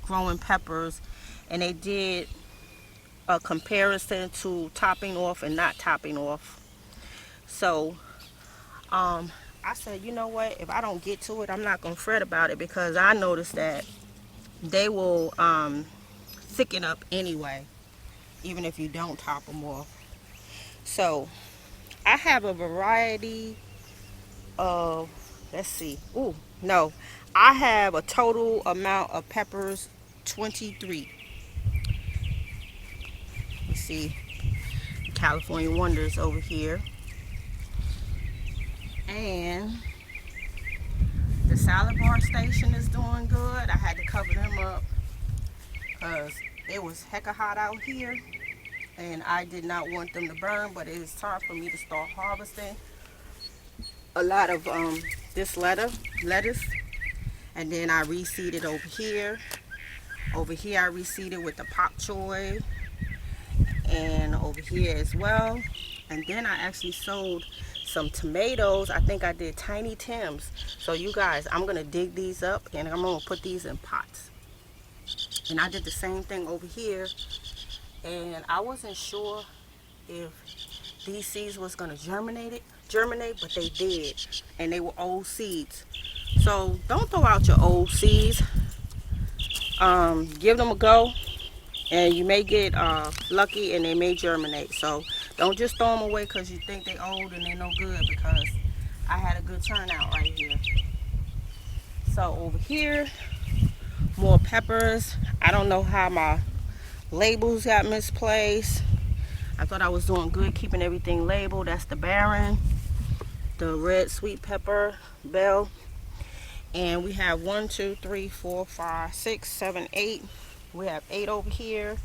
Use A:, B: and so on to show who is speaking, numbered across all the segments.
A: growing peppers, and they did a comparison to topping off and not topping off. So I said, you know what? If I don't get to it, I'm not gonna fret about it because I noticed that they will thicken up anyway, even if you don't top them off. So I have a variety of, let's see. Ooh, no, I have a total amount of peppers 23. You see California Wonders over here, and the salad bar station is doing good. I had to cover them up because it was hecka hot out here and I did not want them to burn, but it is time for me to start harvesting a lot of this lettuce, and then I reseeded over here. Over here I reseeded with the pak choy, and over here as well. And then I actually sowed some tomatoes. I think I did Tiny Tims. So you guys, I'm gonna dig these up and I'm gonna put these in pots. And I did the same thing over here, and I wasn't sure if these seeds was gonna germinate, but they did, and they were old seeds. So don't throw out your old seeds. Give them a go, and you may get lucky, and they may germinate. So don't just throw them away because you think they old and they no good, because I had a good turnout right here. So over here, more peppers. I don't know how my labels got misplaced. I thought I was doing good keeping everything labeled. That's the Baron, the red sweet pepper bell. And we have 1, 2, 3, 4, 5, 6, 7, 8. We have 8 over here.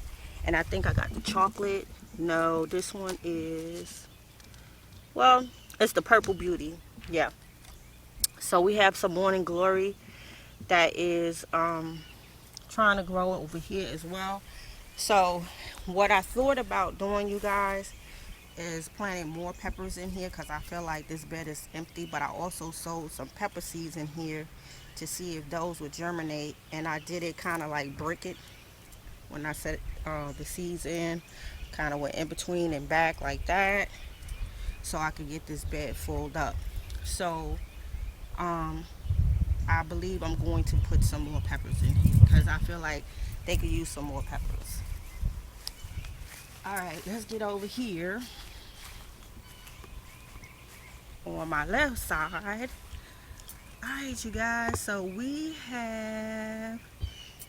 A: And I think I got the chocolate. No, this one is, well, it's the Purple Beauty. Yeah. So we have some Morning Glory that is trying to grow over here as well. So what I thought about doing, you guys, is planting more peppers in here because I feel like this bed is empty. But I also sowed some pepper seeds in here to see if those would germinate, and I did it kind of like brick it when I set the seeds in, kind of went in between and back like that, so I could get this bed filled up. So I believe I'm going to put some more peppers in here because I feel like they could use some more peppers. All right, let's get over here on my left side. All right, you guys, so we have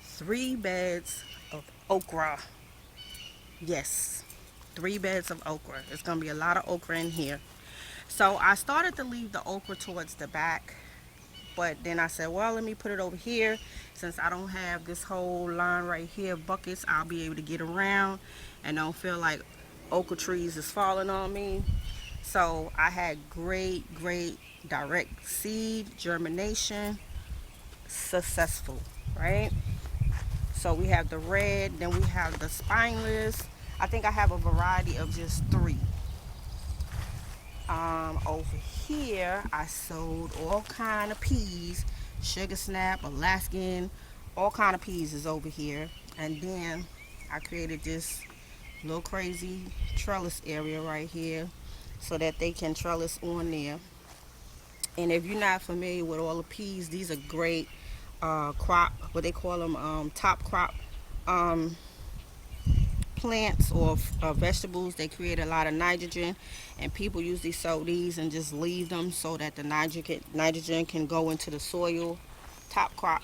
A: 3 beds of okra. Yes, 3 beds of okra. There's gonna be a lot of okra in here. So I started to leave the okra towards the back, but then I said, well, let me put it over here. Since I don't have this whole line right here of buckets, I'll be able to get around and don't feel like okra trees is falling on me. So I had great direct seed germination, successful, right? So we have the red, then we have the spineless. I think I have a variety of just 3. Over here I sowed all kind of peas, sugar snap, Alaskan, all kind of peas is over here. And then I created this little crazy trellis area right here so that they can trellis on there. And if you're not familiar with all the peas, these are great crop, what they call them, top crop um, plants or vegetables. They create a lot of nitrogen, and people usually sow these and just leave them so that the nitrogen can go into the soil. Top crop,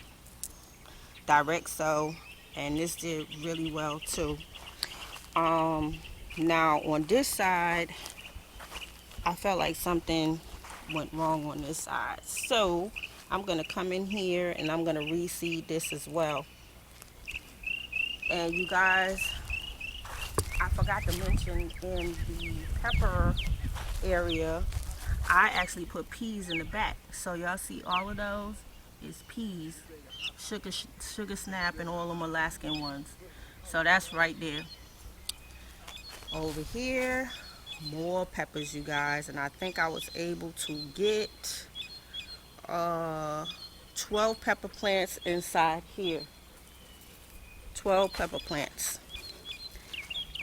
A: direct sow, and this did really well too. Now on this side, I felt like something went wrong on this side, so I'm gonna come in here and I'm gonna reseed this as well. And you guys, I forgot to mention, in the pepper area, I actually put peas in the back. So y'all see all of those is peas, sugar snap, and all them Alaskan ones. So that's right there. Over here, more peppers, you guys, and I think I was able to get uh 12 pepper plants inside here. 12 pepper plants.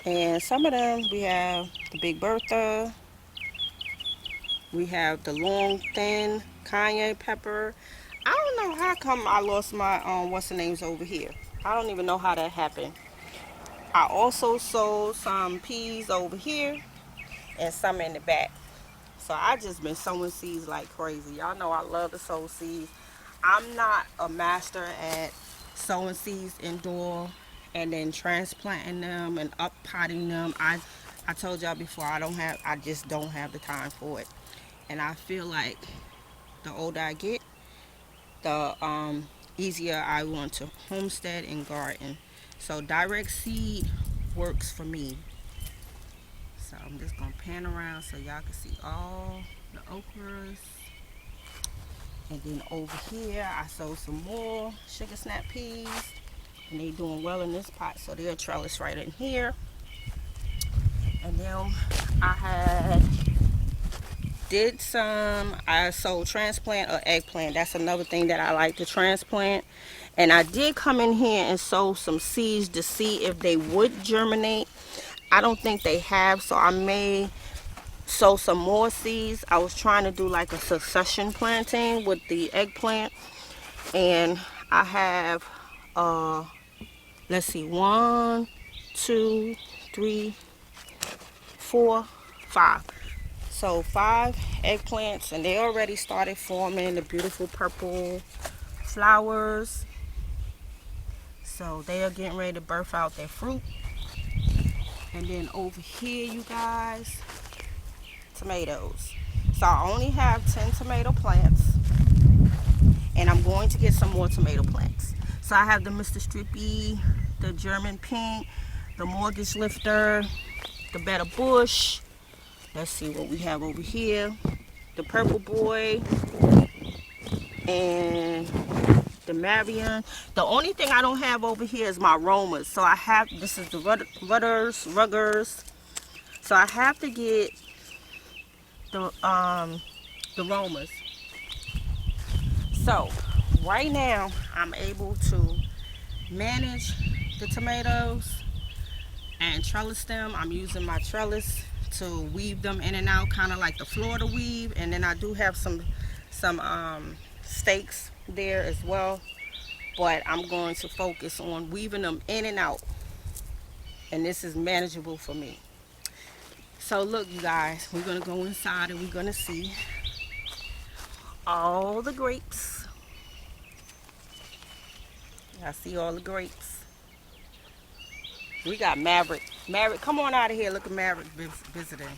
A: And some of them, we have the Big Bertha, we have the long thin cayenne pepper. I don't know how come I lost my what's the names over here. I don't even know how that happened. I also sowed some peas over here and some in the back. So I just been sowing seeds like crazy. Y'all know I love to sow seeds. I'm not a master at sowing seeds indoor and then transplanting them and up potting them. I told y'all before, I just don't have the time for it. And I feel like the older I get, the easier I want to homestead and garden. So direct seed works for me. So I'm just gonna pan around so y'all can see all the okras. And then over here I sowed some more sugar snap peas, and they doing well in this pot, so they're trellis right in here. And then I sowed transplant or eggplant. That's another thing that I like to transplant. And I did come in here and sow some seeds to see if they would germinate. I don't think they have, so I may sow some more seeds. I was trying to do like a succession planting with the eggplant. And I have, let's see, 1, 2, 3, 4, 5. So 5 eggplants, and they already started forming the beautiful purple flowers. So they are getting ready to birth out their fruit. And then over here, you guys, tomatoes. So I only have 10 tomato plants, and I'm going to get some more tomato plants. So I have the Mr. Strippy, the German pink, the mortgage lifter, the better bush. Let's see what we have over here. The purple boy and the Marion. The only thing I don't have over here is my aromas. So I have, this is the ruggers. So I have to get the aromas. So right now I'm able to manage the tomatoes and trellis them. I'm using my trellis to weave them in and out, kind of like the Florida weave. And then I do have some stakes there as well, but I'm going to focus on weaving them in and out, and this is manageable for me. So look, you guys, we're gonna go inside and we're gonna see all the grapes. I see all the grapes. We got Maverick. Maverick, come on out of here. Look at Maverick visiting.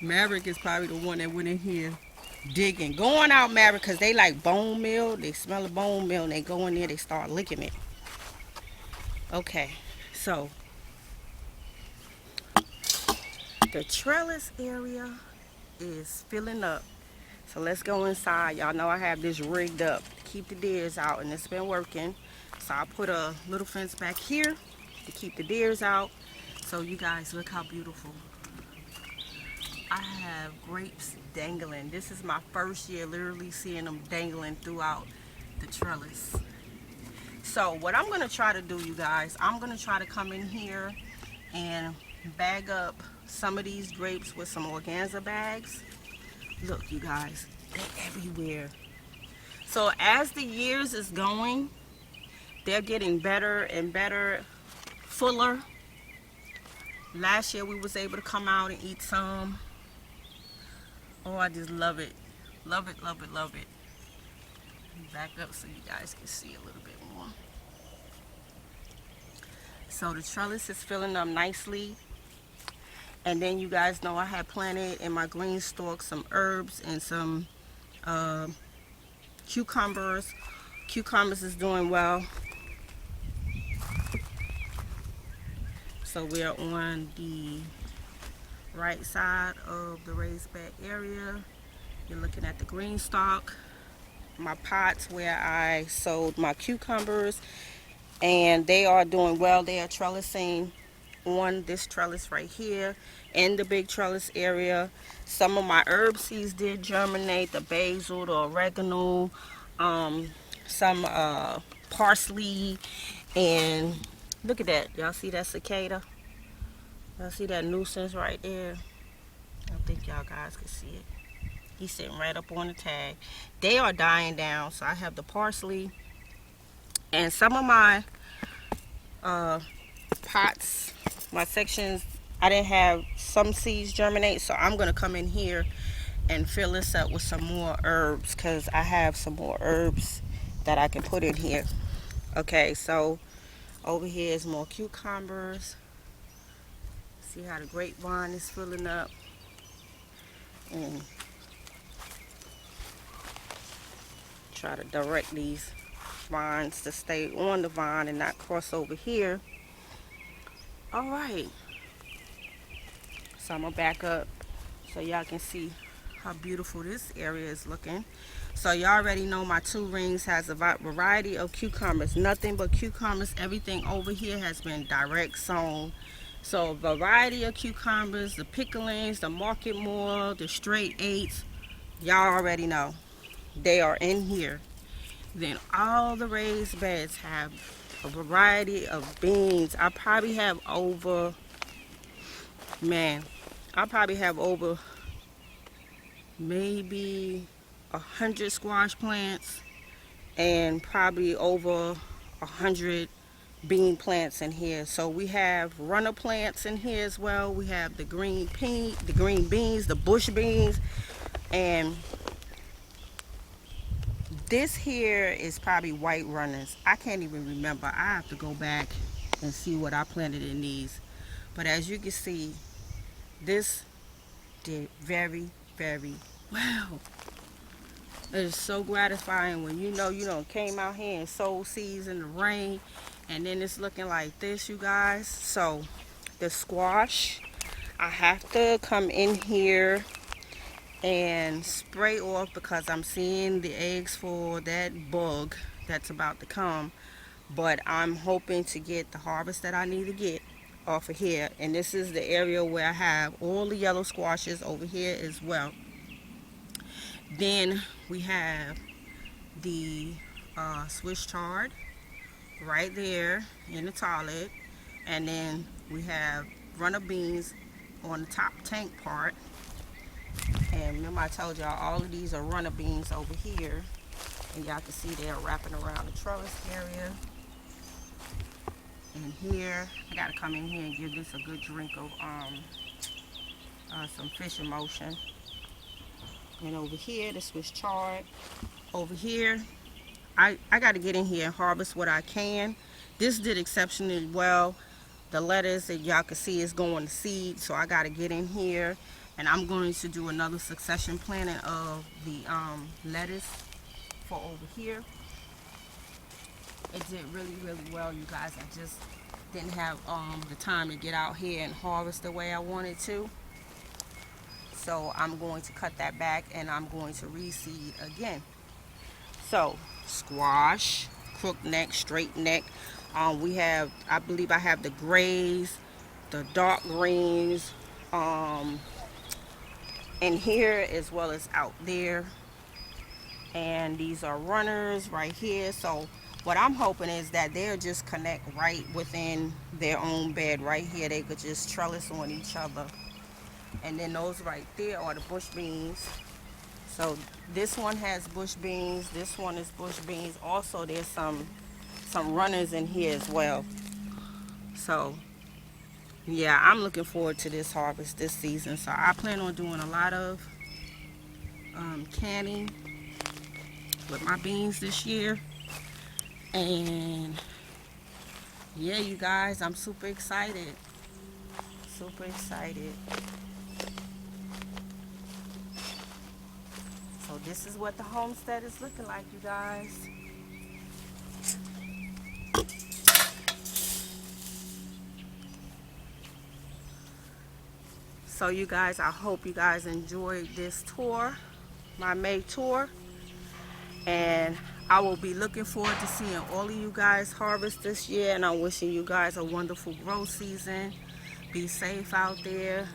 A: Maverick is probably the one that went in here digging. Go on out, Maverick, because they like bone meal. They smell a bone meal and they go in there, they start licking it. Okay, so the trellis area is filling up. So let's go inside. Y'all know I have this rigged up to keep the deers out, and it's been working. So I put a little fence back here to keep the deers out. So you guys, look how beautiful. I have grapes dangling. This is my first year literally seeing them dangling throughout the trellis. So what I'm going to try to do, you guys, I'm going to try to come in here and bag up some of these grapes with some organza bags. Look, you guys, they're everywhere. So as the years is going, they're getting better and better, fuller. Last year we was able to come out and eat some. Oh, I just love it. Love it, love it, love it. Back up so you guys can see a little bit more. So the trellis is filling up nicely. And then you guys know I had planted in my green stalk some herbs and some cucumbers. Cucumbers is doing well. So we are on the right side of the raised bed area. You're looking at the green stalk, my pots where I sowed my cucumbers, and they are doing well. They are trellising on this trellis right here in the big trellis area. Some of my herb seeds did germinate, the basil, the oregano, some parsley, and look at that. Y'all see that cicada? Y'all see that nuisance right there? I don't think y'all guys can see it. He's sitting right up on the tag. They are dying down, so I have the parsley and some of my pots, my sections. I didn't have some seeds germinate, so I'm gonna come in here and fill this up with some more herbs, because I have some more herbs that I can put in here. Okay, so over here is more cucumbers. See how the grapevine is filling up, and try to direct these vines to stay on the vine and not cross over here. All right, so I'm gonna back up so y'all can see how beautiful this area is looking. So y'all already know my 2 rings has a variety of cucumbers, nothing but cucumbers. Everything over here has been direct sown. So a variety of cucumbers, the picklings, the market more, the straight 8s, y'all already know they are in here. Then all the raised beds have a variety of beans. I probably have over, man, I probably have over maybe 100 squash plants and probably over 100 bean plants in here. So we have runner plants in here as well. We have the green beans, the bush beans, and this here is probably white runners. I can't even remember. I have to go back and see what I planted in these. But as you can see, this did very, very well. It is so gratifying when you know you done came out here and sowed seeds in the rain, and then it's looking like this, you guys. So the squash, I have to come in here and spray off because I'm seeing the eggs for that bug that's about to come. But I'm hoping to get the harvest that I need to get off of here. And this is the area where I have all the yellow squashes over here as well. Then we have the Swiss chard right there in the toilet. And then we have runner beans on the top tank part. And remember I told y'all all of these are runner beans over here. And y'all can see they're wrapping around the trellis area. And here, I gotta come in here and give this a good drink of some fish emulsion. And over here, the Swiss chard. Over here, I gotta get in here and harvest what I can. This did exceptionally well. The lettuce that y'all can see is going to seed, so I gotta get in here. And I'm going to do another succession planting of the lettuce for over here. It did really, really well, you guys. I just didn't have the time to get out here and harvest the way I wanted to. So I'm going to cut that back and I'm going to reseed again. So squash, crook neck, straight neck. We have, I believe I have the grays, the dark greens, in here as well as out there. And these are runners right here. So what I'm hoping is that they'll just connect right within their own bed right here. They could just trellis on each other. And then those right there are the bush beans. So this one has bush beans. This one is bush beans. Also, there's some runners in here as well. So yeah, I'm looking forward to this harvest this season. So I plan on doing a lot of canning with my beans this year. And yeah, you guys, I'm super excited. Super excited. So this is what the homestead is looking like, you guys. So you guys, I hope you guys enjoyed this tour, my May tour. And I will be looking forward to seeing all of you guys harvest this year. And I'm wishing you guys a wonderful growth season. Be safe out there.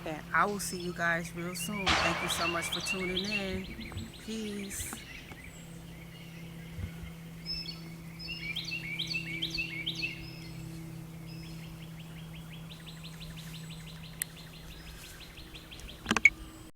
A: And I will see you guys real soon. Thank you so much for tuning in. Peace.